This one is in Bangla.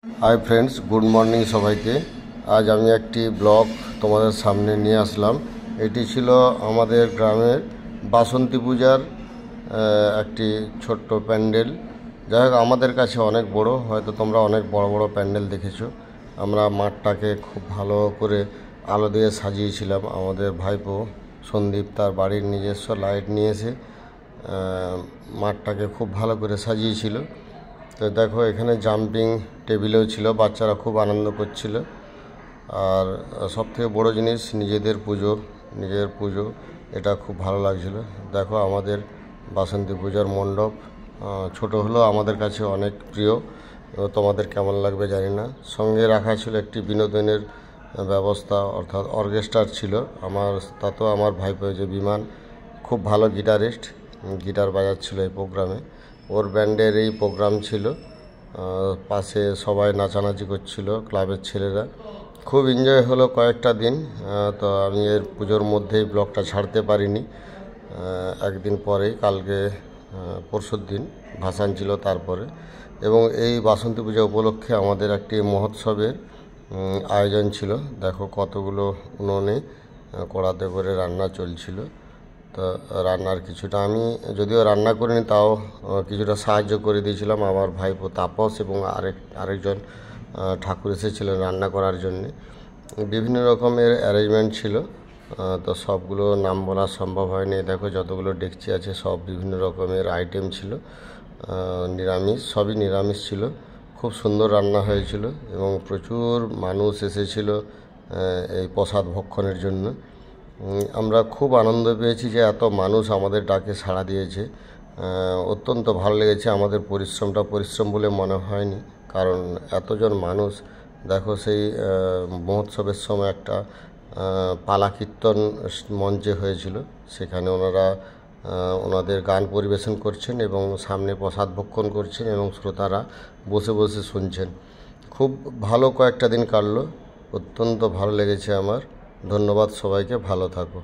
हाई फ्रेंड्स, गुड मर्निंग सबाइके। आज आमी एकटी ब्लग तोमादेर सामने निये आसलाम। एटी छिलो आमादेर ग्रामेर बासंती पूजार एकटी छोट्ट प्যান্ডেল। যাই হোক আমাদের কাছে অনেক বড়, হয়তো তোমরা অনেক বড় বড় প্যান্ডেল দেখেছো। আমরা মাঠটাকে খুব ভালো করে আলো দিয়ে সাজিয়েছিলাম। আমাদের ভাইপো সন্দীপ তার বাড়ির নিজস্ব লাইট নিয়ে এসে মাঠটাকে খুব ভালো করে সাজিয়েছিল। তো দেখো এখানে জাম্পিং টেবিলও ছিল, বাচ্চারা খুব আনন্দ করছিল। আর সবথেকে বড় জিনিস নিজের পুজো, এটা খুব ভালো লাগছিল। দেখো আমাদের বাসন্তী পূজার মণ্ডপ ছোট হলেও আমাদের কাছে অনেক প্রিয়। তোমাদের কেমন লাগবে জানি না। সঙ্গে রাখা ছিল একটি বিনোদনের ব্যবস্থা, অর্থাৎ অর্কেস্ট্রা ছিল। তাতেও আমার ভাইপো যে বিমান খুব ভালো গিটারিস্ট, গিটার বাজাচ্ছিল এই প্রোগ্রামে। ওর ব্যান্ডের এই প্রোগ্রাম ছিল। পাশে সবাই নাচানাচি করছিল, ক্লাবের ছেলেরা। খুব এনজয় হলো কয়েকটা দিন। তো আমি এর পুজোর মধ্যেই ব্লগটা ছাড়তে পারিনি। একদিন পরেই, কালকে পরশুর দিন ভাসান ছিল তারপরে। এবং এই বাসন্তী পূজা উপলক্ষে আমাদের একটি মহোৎসবের আয়োজন ছিল। দেখো কতগুলো উনুনে কড়াতে করে রান্না চলছিল। তো রান্নার কিছুটা আমি যদিও রান্না করিনি, তাও কিছুটা সাহায্য করে দিয়েছিলাম। আমার ভাইপো তাপস এবং আরেকজন ঠাকুর এসেছিলেন রান্না করার জন্যে। বিভিন্ন রকমের অ্যারেঞ্জমেন্ট ছিল। তো সবগুলো নাম বলা সম্ভব হয়নি। দেখো যতগুলো ডেকচি আছে সব বিভিন্ন রকমের আইটেম ছিল। সবই নিরামিষ ছিল। খুব সুন্দর রান্না হয়েছিল এবং প্রচুর মানুষ এসেছিল এই প্রসাদ ভক্ষণের জন্য। আমরা খুব আনন্দ পেয়েছি যে এত মানুষ আমাদের ডাকে সাড়া দিয়েছে। অত্যন্ত ভালো লেগেছে। আমাদের পরিশ্রমটা পরিশ্রম বলে মনে হয়নি, কারণ এতজন মানুষ। দেখো সেই মহোৎসবের সময় একটা পালা কীর্তন মঞ্চে হয়েছিল। সেখানে ওনাদের গান পরিবেশন করছেন এবং সামনে প্রসাদ ভক্ষণ করছেন এবং শ্রোতারা বসে বসে শুনছেন। খুব ভালো কয়েকটা দিন কাটলো। অত্যন্ত ভালো লেগেছে আমার। ধন্যবাদ সবাইকে। ভালো থাকো।